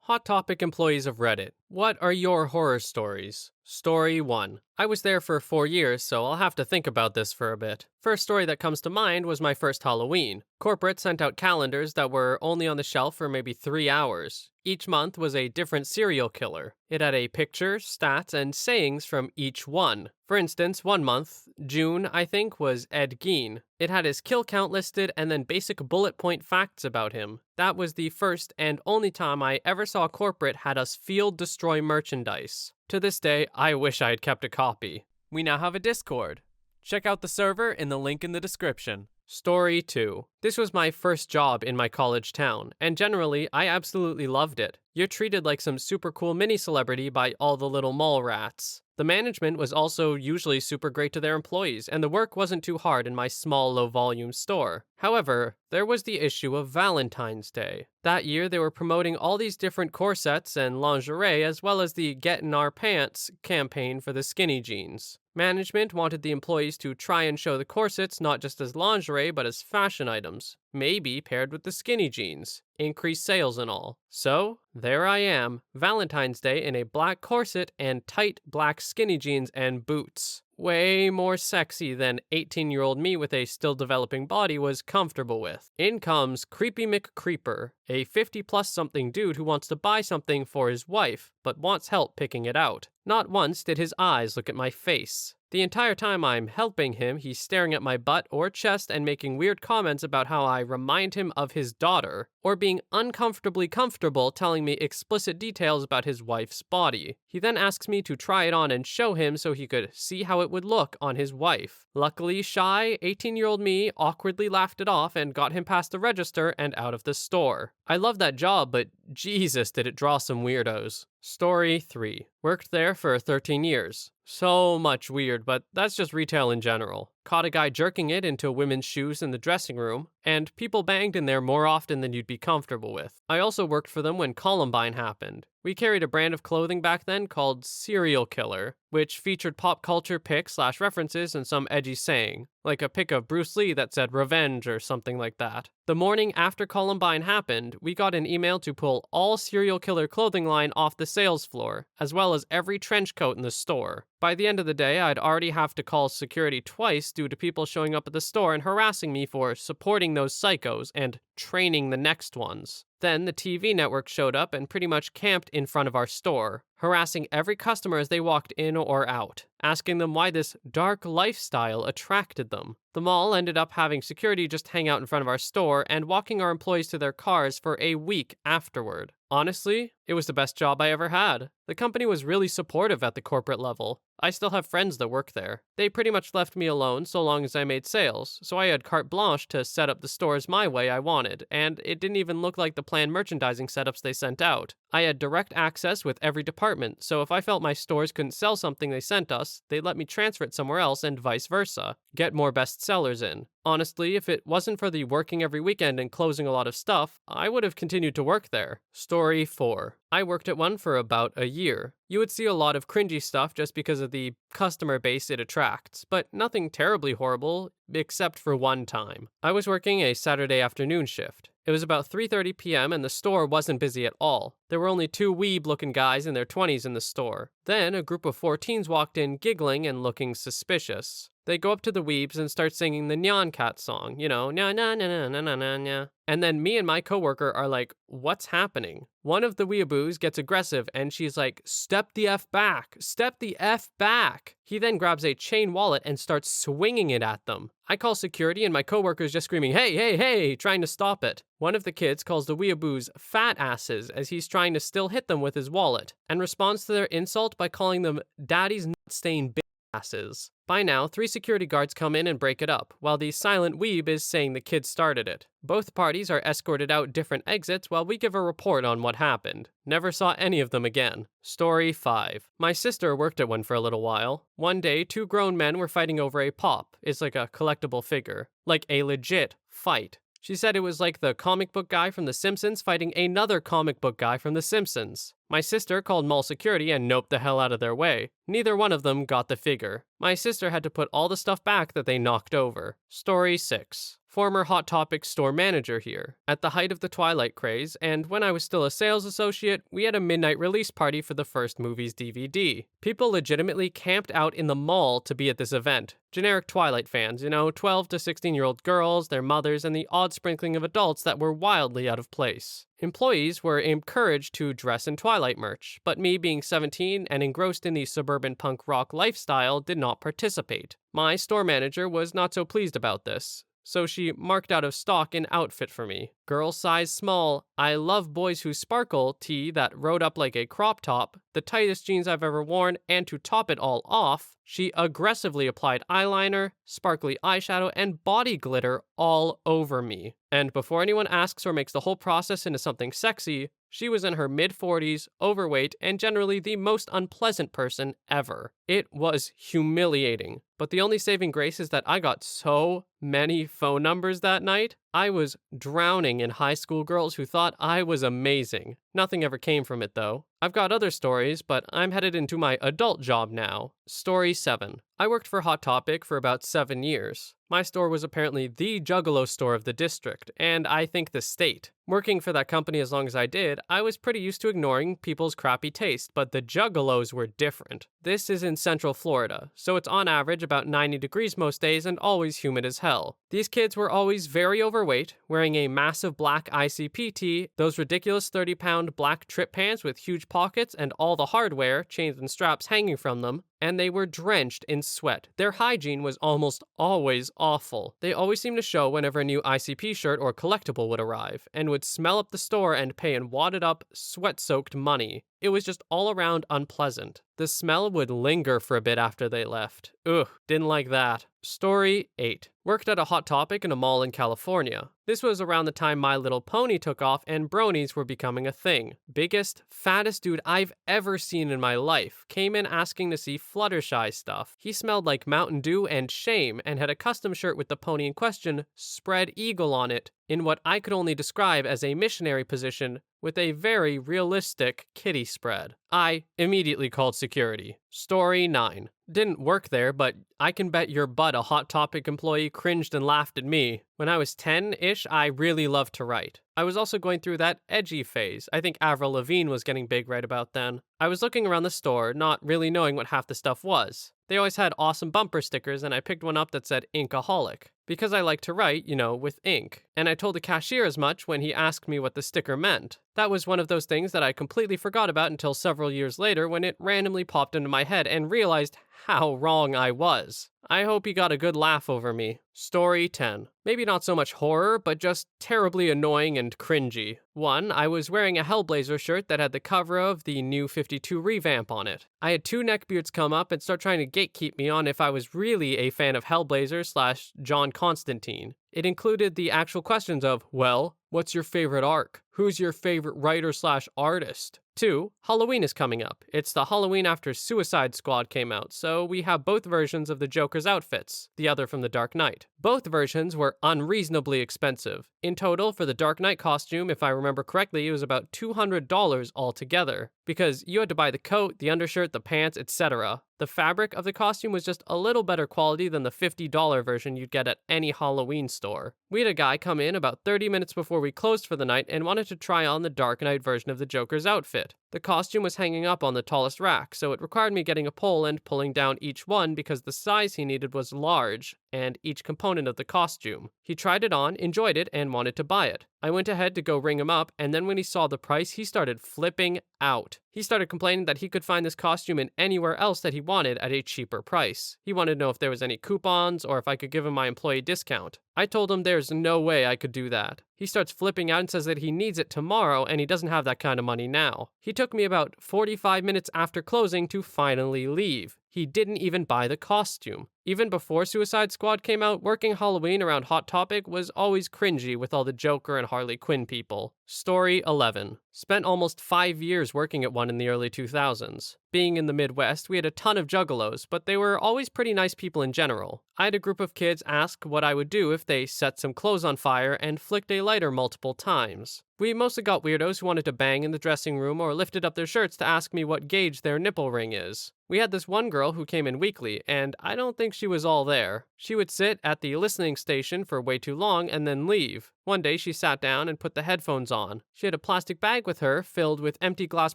Hot Topic employees of Reddit. What are your horror stories? Story 1. I was there for 4 years, so I'll have to think about this for a bit. First story that comes to mind was my first Halloween. Corporate sent out calendars that were only on the shelf for maybe 3 hours. Each month was a different serial killer. It had a picture, stats, and sayings from each one. For instance, one month, June, I think, was Ed Gein. It had his kill count listed and then basic bullet point facts about him. That was the first and only time I ever saw corporate had us field destroy merchandise. To this day, I wish I had kept a copy. We now have a Discord. Check out the server in the link in the description. Story 2. This was my first job in my college town, and generally, I absolutely loved it. You're treated like some super cool mini celebrity by all the little mall rats. The management was also usually super great to their employees, and the work wasn't too hard in my small, low-volume store. However, there was the issue of Valentine's Day. That year, they were promoting all these different corsets and lingerie, as well as the Get in Our Pants campaign for the skinny jeans. Management wanted the employees to try and show the corsets not just as lingerie, but as fashion items, maybe paired with the skinny jeans, increase sales and all. So, there I am, Valentine's Day in a black corset and tight black skinny jeans and boots. Way more sexy than 18-year-old me with a still developing body was comfortable with. In comes Creepy McCreeper, a 50-plus something dude who wants to buy something for his wife, but wants help picking it out. Not once did his eyes look at my face. The entire time I'm helping him, he's staring at my butt or chest and making weird comments about how I remind him of his daughter, or being uncomfortably comfortable telling me explicit details about his wife's body. He then asks me to try it on and show him so he could see how it would look on his wife. Luckily, shy, 18-year-old me awkwardly laughed it off and got him past the register and out of the store. I love that job, but Jesus, did it draw some weirdos. Story 3. Worked there for 13 years. So much weird, but that's just retail in general. Caught a guy jerking it into women's shoes in the dressing room, and people banged in there more often than you'd be comfortable with. I also worked for them when Columbine happened. We carried a brand of clothing back then called Serial Killer, which featured pop culture pics/references and some edgy saying, like a pic of Bruce Lee that said revenge or something like that. The morning after Columbine happened, we got an email to pull all Serial Killer clothing line off the sales floor, as well as every trench coat in the store. By the end of the day, I'd already have to call security twice due to people showing up at the store and harassing me for supporting those psychos and training the next ones. Then the TV network showed up and pretty much camped in front of our store, harassing every customer as they walked in or out, asking them why this dark lifestyle attracted them. The mall ended up having security just hang out in front of our store and walking our employees to their cars for a week afterward. Honestly, it was the best job I ever had. The company was really supportive at the corporate level. I still have friends that work there. They pretty much left me alone so long as I made sales, so I had carte blanche to set up the stores my way I wanted, and it didn't even look like the planned merchandising setups they sent out. I had direct access with every department, so if I felt my stores couldn't sell something they sent us, they'd let me transfer it somewhere else and vice versa. Get more bestsellers in. Honestly, if it wasn't for the working every weekend and closing a lot of stuff, I would have continued to work there. Story 4. I worked at one for about a year. You would see a lot of cringy stuff just because of the customer base it attracts, but nothing terribly horrible, except for one time. I was working a Saturday afternoon shift. It was about 3:30 p.m. and the store wasn't busy at all. There were only 2 weeb-looking guys in their 20s in the store. Then a group of 4 teens walked in giggling and looking suspicious. They go up to the weebs and start singing the Nyan Cat song, you know, na na na na na na na na. And then me and my coworker are like, what's happening? One of the weeaboos gets aggressive and she's like, step the F back, step the F back. He then grabs a chain wallet and starts swinging it at them. I call security and my coworker's just screaming, hey, hey, hey, trying to stop it. One of the kids calls the weeaboos fat asses as he's trying to still hit them with his wallet and responds to their insult by calling them daddy's nut-stained bitch asses. By now, 3 security guards come in and break it up, while the silent weeb is saying the kid started it. Both parties are escorted out different exits while we give a report on what happened. Never saw any of them again. Story 5. My sister worked at one for a little while. One day, 2 grown men were fighting over a pop. It's like a collectible figure. Like a legit fight. She said it was like the comic book guy from The Simpsons fighting another comic book guy from The Simpsons. My sister called mall security and noped the hell out of their way. Neither one of them got the figure. My sister had to put all the stuff back that they knocked over. Story 6. former Hot Topic store manager here. At the height of the Twilight craze, and when I was still a sales associate, we had a midnight release party for the first movie's DVD. People legitimately camped out in the mall to be at this event. Generic Twilight fans, 12 to 16-year-old girls, their mothers, and the odd sprinkling of adults that were wildly out of place. Employees were encouraged to dress in Twilight merch, but me being 17 and engrossed in the suburban punk rock lifestyle did not participate. My store manager was not so pleased about this, so she marked out of stock an outfit for me. Girl size small, I love boys who sparkle tee that rode up like a crop top, the tightest jeans I've ever worn, and to top it all off, she aggressively applied eyeliner, sparkly eyeshadow, and body glitter all over me. And before anyone asks or makes the whole process into something sexy, she was in her mid-40s, overweight, and generally the most unpleasant person ever. It was humiliating. But the only saving grace is that I got so many phone numbers that night. I was drowning in high school girls who thought I was amazing. Nothing ever came from it though. I've got other stories, but I'm headed into my adult job now. Story 7. I worked for Hot Topic for about 7 years. My store was apparently the juggalo store of the district, and I think the state. Working for that company as long as I did, I was pretty used to ignoring people's crappy taste, but the juggalos were different. This is in Central Florida, so it's on average about 90 degrees most days and always humid as hell. These kids were always very overweight, wearing a massive black ICP tee, those ridiculous 30-pound black trip pants with huge pockets and all the hardware, chains and straps hanging from them, and they were drenched in sweat. Their hygiene was almost always awful. They always seemed to show whenever a new ICP shirt or collectible would arrive, and would smell up the store and pay in wadded up, sweat-soaked money. It was just all around unpleasant. The smell would linger for a bit after they left. Ugh, didn't like that. Story 8. Worked at a Hot Topic in a mall in California. This was around the time My Little Pony took off and bronies were becoming a thing. Biggest, fattest dude I've ever seen in my life came in asking to see Fluttershy stuff. He smelled like Mountain Dew and shame and had a custom shirt with the pony in question, Spread Eagle, on it, in what I could only describe as a missionary position with a very realistic kitty spread. I immediately called security. Story 9. Didn't work there, but I can bet your butt a Hot Topic employee cringed and laughed at me. When I was 10-ish, I really loved to write. I was also going through that edgy phase. I think Avril Lavigne was getting big right about then. I was looking around the store, not really knowing what half the stuff was. They always had awesome bumper stickers, and I picked one up that said Inkaholic. Because I like to write, with ink. And I told the cashier as much when he asked me what the sticker meant. That was one of those things that I completely forgot about until several years later when it randomly popped into my head and realized how wrong I was. I hope he got a good laugh over me. Story 10. Maybe not so much horror, but just terribly annoying and cringy. 1. I was wearing a Hellblazer shirt that had the cover of the New 52 revamp on it. I had 2 neckbeards come up and start trying to gatekeep me on if I was really a fan of Hellblazer / John Constantine. It included the actual questions of, well, what's your favorite arc? Who's your favorite writer / artist? 2. Halloween is coming up. It's the Halloween after Suicide Squad came out, so we have both versions of the Joker's outfits, the other from The Dark Knight. Both versions were unreasonably expensive. In total, for the Dark Knight costume, if I remember correctly, it was about $200 altogether, because you had to buy the coat, the undershirt, the pants, etc. The fabric of the costume was just a little better quality than the $50 version you'd get at any Halloween store. We had a guy come in about 30 minutes before we closed for the night and wanted to try on the Dark Knight version of the Joker's outfit. The costume was hanging up on the tallest rack, so it required me getting a pole and pulling down each one because the size he needed was large, and each component of the costume. He tried it on, enjoyed it, and wanted to buy it. I went ahead to go ring him up, and then when he saw the price, he started flipping out. He started complaining that he could find this costume in anywhere else that he wanted at a cheaper price. He wanted to know if there was any coupons or if I could give him my employee discount. I told him there's no way I could do that. He starts flipping out and says that he needs it tomorrow and he doesn't have that kind of money now. He took me about 45 minutes after closing to finally leave. He didn't even buy the costume. Even before Suicide Squad came out, working Halloween around Hot Topic was always cringy with all the Joker and Harley Quinn people. Story 11. Spent almost 5 years working at one in the early 2000s. Being in the Midwest, we had a ton of juggalos, but they were always pretty nice people in general. I had a group of kids ask what I would do if they set some clothes on fire and flicked a lighter multiple times. We mostly got weirdos who wanted to bang in the dressing room or lifted up their shirts to ask me what gauge their nipple ring is. We had this one girl who came in weekly, and I don't think she was all there. She would sit at the listening station for way too long and then leave. One day she sat down and put the headphones on. She had a plastic bag with her filled with empty glass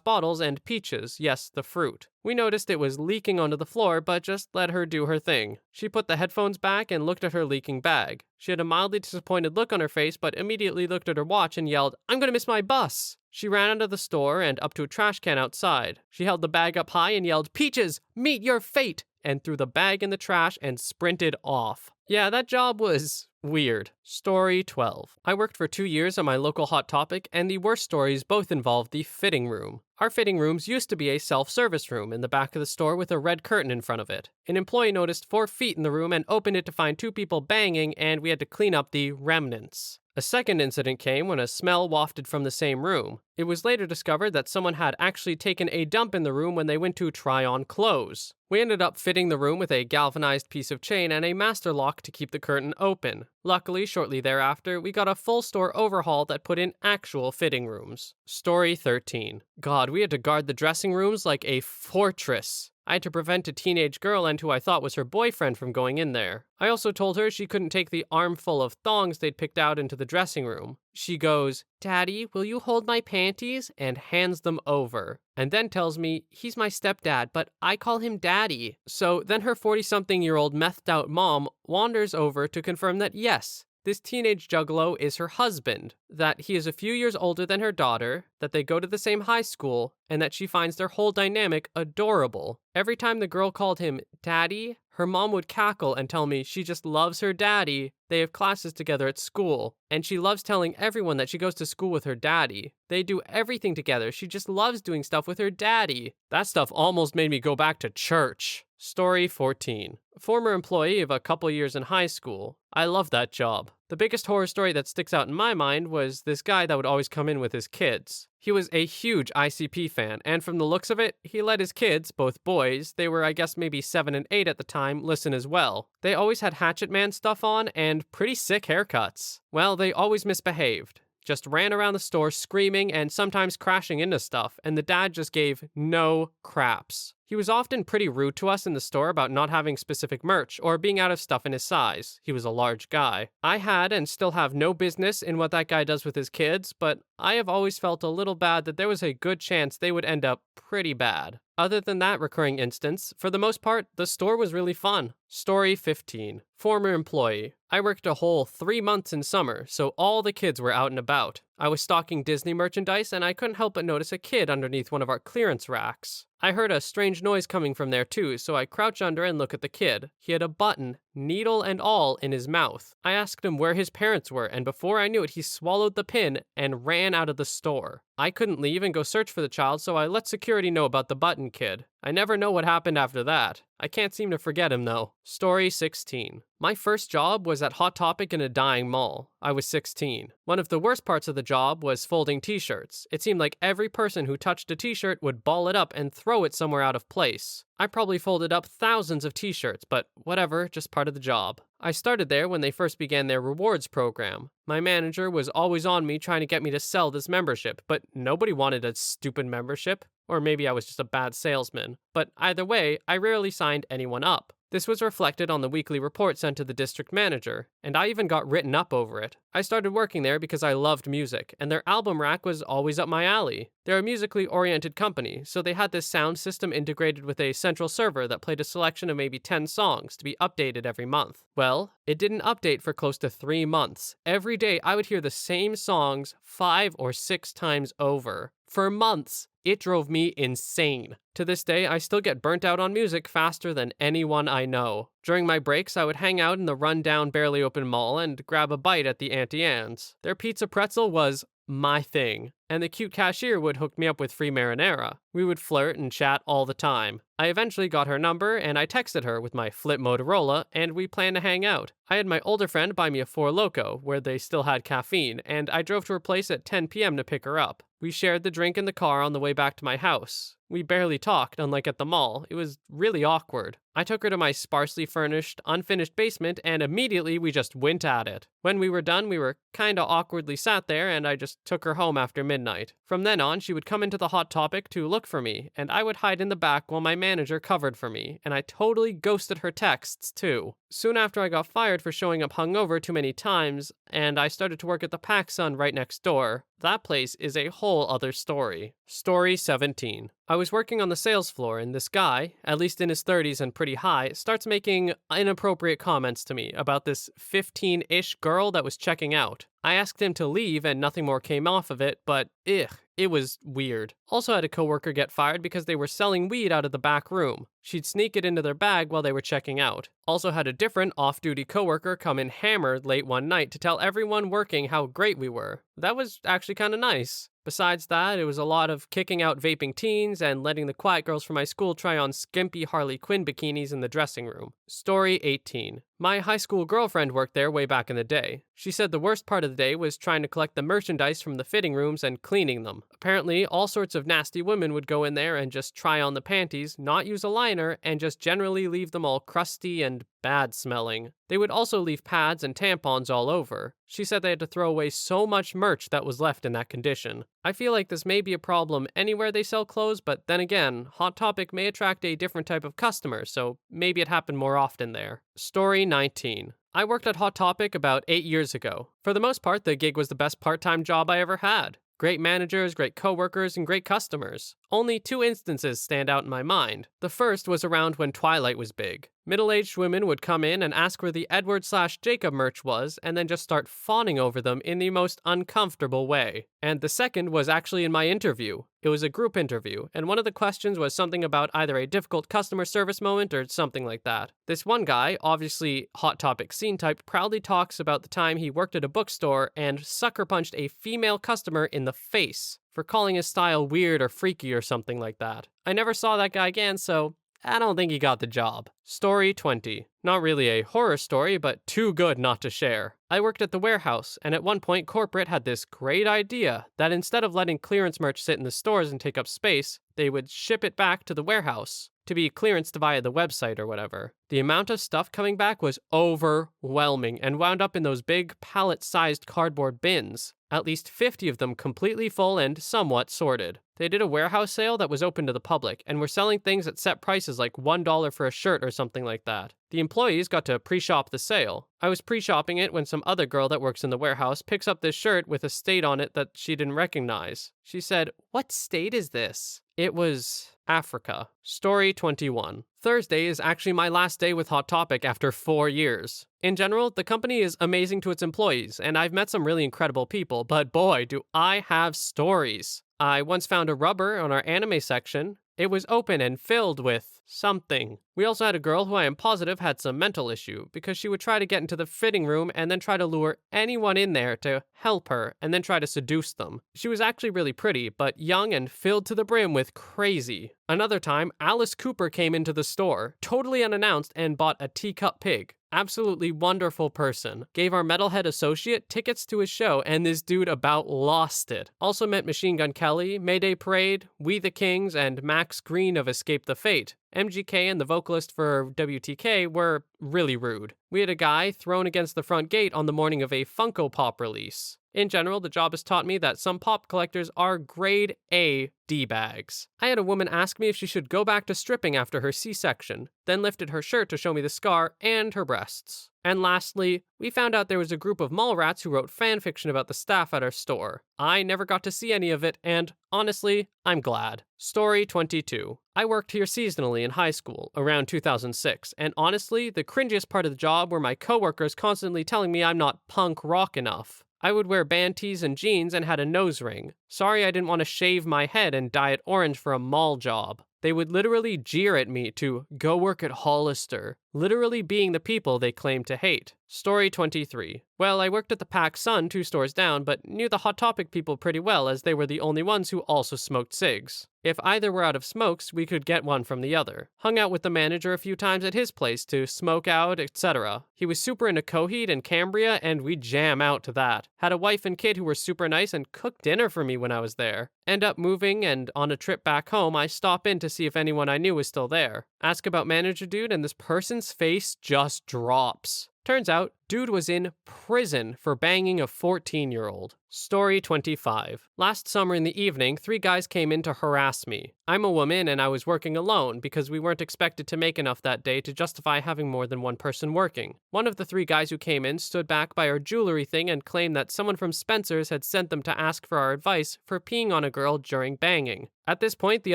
bottles and peaches, yes, the fruit. We noticed it was leaking onto the floor, but just let her do her thing. She put the headphones back and looked at her leaking bag. She had a mildly disappointed look on her face, but immediately looked at her watch and yelled, "I'm gonna miss my bus!" She ran out of the store and up to a trash can outside. She held the bag up high and yelled, "Peaches, meet your fate!" and threw the bag in the trash and sprinted off. Yeah, that job was weird. Story 12. I worked for 2 years at my local Hot Topic, and the worst stories both involved the fitting room. Our fitting rooms used to be a self-service room in the back of the store with a red curtain in front of it. An employee noticed 4 feet in the room and opened it to find 2 people banging, and we had to clean up the remnants. A second incident came when a smell wafted from the same room. It was later discovered that someone had actually taken a dump in the room when they went to try on clothes. We ended up fitting the room with a galvanized piece of chain and a master lock to keep the curtain open. Luckily, shortly thereafter, we got a full store overhaul that put in actual fitting rooms. Story 13. God, we had to guard the dressing rooms like a fortress. I had to prevent a teenage girl and who I thought was her boyfriend from going in there. I also told her she couldn't take the armful of thongs they'd picked out into the dressing room. She goes, "Daddy, will you hold my panties?" and hands them over. And then tells me, he's my stepdad, but I call him Daddy. So then her 40-something-year-old methed out mom wanders over to confirm that yes, this teenage juggalo is her husband, that he is a few years older than her daughter, that they go to the same high school, and that she finds their whole dynamic adorable. Every time the girl called him Daddy, her mom would cackle and tell me she just loves her daddy. They have classes together at school, and she loves telling everyone that she goes to school with her daddy. They do everything together. She just loves doing stuff with her daddy. That stuff almost made me go back to church. Story 14. Former employee of a couple years in high school. I love that job. The biggest horror story that sticks out in my mind was this guy that would always come in with his kids. He was a huge ICP fan, and from the looks of it, he let his kids, both boys, they were I guess maybe 7 and 8 at the time, listen as well. They always had Hatchet Man stuff on and pretty sick haircuts. Well, they always misbehaved. Just ran around the store screaming and sometimes crashing into stuff, and the dad just gave no craps. He was often pretty rude to us in the store about not having specific merch or being out of stuff in his size. He was a large guy. I had and still have no business in what that guy does with his kids, but I have always felt a little bad that there was a good chance they would end up pretty bad. Other than that recurring instance, for the most part, the store was really fun. Story 15. Former employee. I worked a whole 3 months in summer, so all the kids were out and about. I was stocking Disney merchandise and I couldn't help but notice a kid underneath one of our clearance racks. I heard a strange noise coming from there too, so I crouch under and look at the kid. He had a button, needle and all, in his mouth. I asked him where his parents were, and before I knew it, he swallowed the pin and ran out of the store. I couldn't leave and go search for the child, so I let security know about the button kid. I never know what happened after that. I can't seem to forget him though. Story 16. My first job was at Hot Topic in a dying mall. I was 16. One of the worst parts of the job was folding t-shirts. It seemed like every person who touched a t-shirt would ball it up and throw it somewhere out of place. I probably folded up thousands of t-shirts, but whatever, just part of the job. I started there when they first began their rewards program. My manager was always on me trying to get me to sell this membership, but nobody wanted a stupid membership. Or maybe I was just a bad salesman. But either way, I rarely signed anyone up. This was reflected on the weekly report sent to the district manager, and I even got written up over it. I started working there because I loved music, and their album rack was always up my alley. They're a musically oriented company, so they had this sound system integrated with a central server that played a selection of maybe 10 songs to be updated every month. Well, it didn't update for close to 3 months. Every day I would hear the same songs 5 or 6 times over. For months. It drove me insane. To this day, I still get burnt out on music faster than anyone I know. During my breaks, I would hang out in the run-down, barely open mall and grab a bite at the Auntie Anne's. Their pizza pretzel was my thing, and the cute cashier would hook me up with free marinara. We would flirt and chat all the time. I eventually got her number, and I texted her with my flip Motorola, and we planned to hang out. I had my older friend buy me a Four Loko, where they still had caffeine, and I drove to her place at 10 p.m. to pick her up. We shared the drink in the car on the way back to my house. We barely talked, unlike at the mall. It was really awkward. I took her to my sparsely furnished, unfinished basement, and immediately we just went at it. When we were done, we were kinda awkwardly sat there, and I just took her home after midnight. midnight. From then on, she would come into the Hot Topic to look for me, and I would hide in the back while my manager covered for me, and I totally ghosted her texts too. Soon after I got fired for showing up hungover too many times, and I started to work at the PacSun right next door. That place is a whole other story. Story 17. I was working on the sales floor, and this guy, at least in his 30s and pretty high, starts making inappropriate comments to me about this 15-ish girl that was checking out. I asked him to leave and nothing more came off of it, but it was weird. Also had a coworker get fired because they were selling weed out of the back room. She'd sneak it into their bag while they were checking out. Also had a different off-duty coworker come in hammered late one night to tell everyone working how great we were. That was actually kind of nice. Besides that, it was a lot of kicking out vaping teens and letting the quiet girls from my school try on skimpy Harley Quinn bikinis in the dressing room. Story 18. My high school girlfriend worked there way back in the day. She said the worst part of the day was trying to collect the merchandise from the fitting rooms and cleaning them. Apparently, all sorts of nasty women would go in there and just try on the panties, not use a liner, and just generally leave them all crusty and bad smelling. They would also leave pads and tampons all over. She said they had to throw away so much merch that was left in that condition. I feel like this may be a problem anywhere they sell clothes, but then again, Hot Topic may attract a different type of customer, so maybe it happened more often there. Story 19. I worked at Hot Topic about 8 years ago. For the most part, the gig was the best part-time job I ever had. Great managers, great coworkers, and great customers. Only 2 instances stand out in my mind. The first was around when Twilight was big. Middle-aged women would come in and ask where the Edward/Jacob merch was, and then just start fawning over them in the most uncomfortable way. And the second was actually in my interview. It was a group interview, and one of the questions was something about either a difficult customer service moment or something like that. This one guy, obviously Hot Topic scene type, proudly talks about the time he worked at a bookstore and sucker punched a female customer in the face for calling his style weird or freaky or something like that. I never saw that guy again, so I don't think he got the job. Story 20. Not really a horror story, but too good not to share. I worked at the warehouse, and at one point corporate had this great idea that instead of letting clearance merch sit in the stores and take up space, they would ship it back to the warehouse to be clearanced via the website or whatever. The amount of stuff coming back was overwhelming and wound up in those big pallet-sized cardboard bins. At least 50 of them completely full and somewhat sorted. They did a warehouse sale that was open to the public and were selling things at set prices like $1 for a shirt or something like that. The employees got to pre-shop the sale. I was pre-shopping it when some other girl that works in the warehouse picks up this shirt with a state on it that she didn't recognize. She said, "What state is this?" It was Africa. Story 21. Thursday is actually my last day with Hot Topic after 4 years. In general, the company is amazing to its employees, and I've met some really incredible people, but boy, do I have stories. I once found a rubber on our anime section. It was open and filled with something. We also had a girl who I am positive had some mental issue because she would try to get into the fitting room and then try to lure anyone in there to help her and then try to seduce them. She was actually really pretty, but young and filled to the brim with crazy. Another time, Alice Cooper came into the store, totally unannounced, and bought a teacup pig. Absolutely wonderful person. Gave our metalhead associate tickets to his show, and this dude about lost it. Also met Machine Gun Kelly, Mayday Parade, We the Kings, and Max Green of Escape the Fate. MGK and the vocalist for WTK were really rude. We had a guy thrown against the front gate on the morning of a Funko Pop release. In general, the job has taught me that some pop collectors are grade A D-bags. I had a woman ask me if she should go back to stripping after her C-section, then lifted her shirt to show me the scar and her breasts. And lastly, we found out there was a group of mall rats who wrote fanfiction about the staff at our store. I never got to see any of it, and honestly, I'm glad. Story 22. I worked here seasonally in high school, around 2006, and honestly, the cringiest part of the job were my coworkers constantly telling me I'm not punk rock enough. I would wear band tees and jeans and had a nose ring. Sorry I didn't want to shave my head and dye it orange for a mall job. They would literally jeer at me to go work at Hollister, literally being the people they claimed to hate. Story 23. Well, I worked at the PacSun 2 stores down, but knew the Hot Topic people pretty well as they were the only ones who also smoked cigs. If either were out of smokes, we could get one from the other. Hung out with the manager a few times at his place to smoke out, etc. He was super into Coheed and Cambria, and we'd jam out to that. Had a wife and kid who were super nice and cooked dinner for me when I was there. End up moving, and on a trip back home, I stop in to see if anyone I knew was still there. Ask about manager dude, and this person's face just drops. Turns out, dude was in prison for banging a 14-year-old. Story 25. Last summer in the evening, 3 guys came in to harass me. I'm a woman and I was working alone because we weren't expected to make enough that day to justify having more than one person working. One of the 3 guys who came in stood back by our jewelry thing and claimed that someone from Spencer's had sent them to ask for our advice for peeing on a girl during banging. At this point, the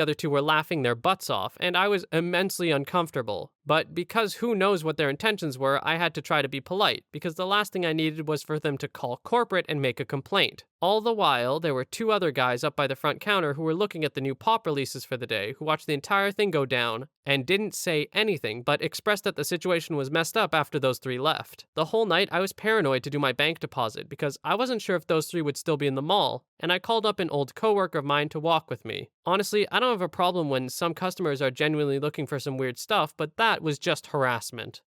other 2 were laughing their butts off, and I was immensely uncomfortable. But because who knows what their intentions were, I had to try to be polite, because the last thing I needed was for them to call corporate and make a complaint. All the while, there were 2 other guys up by the front counter who were looking at the new pop releases for the day, who watched the entire thing go down and didn't say anything, but expressed that the situation was messed up after those 3 left. The whole night, I was paranoid to do my bank deposit because I wasn't sure if those 3 would still be in the mall, and I called up an old coworker of mine to walk with me. Honestly, I don't have a problem when some customers are genuinely looking for some weird stuff, but that was just harassment.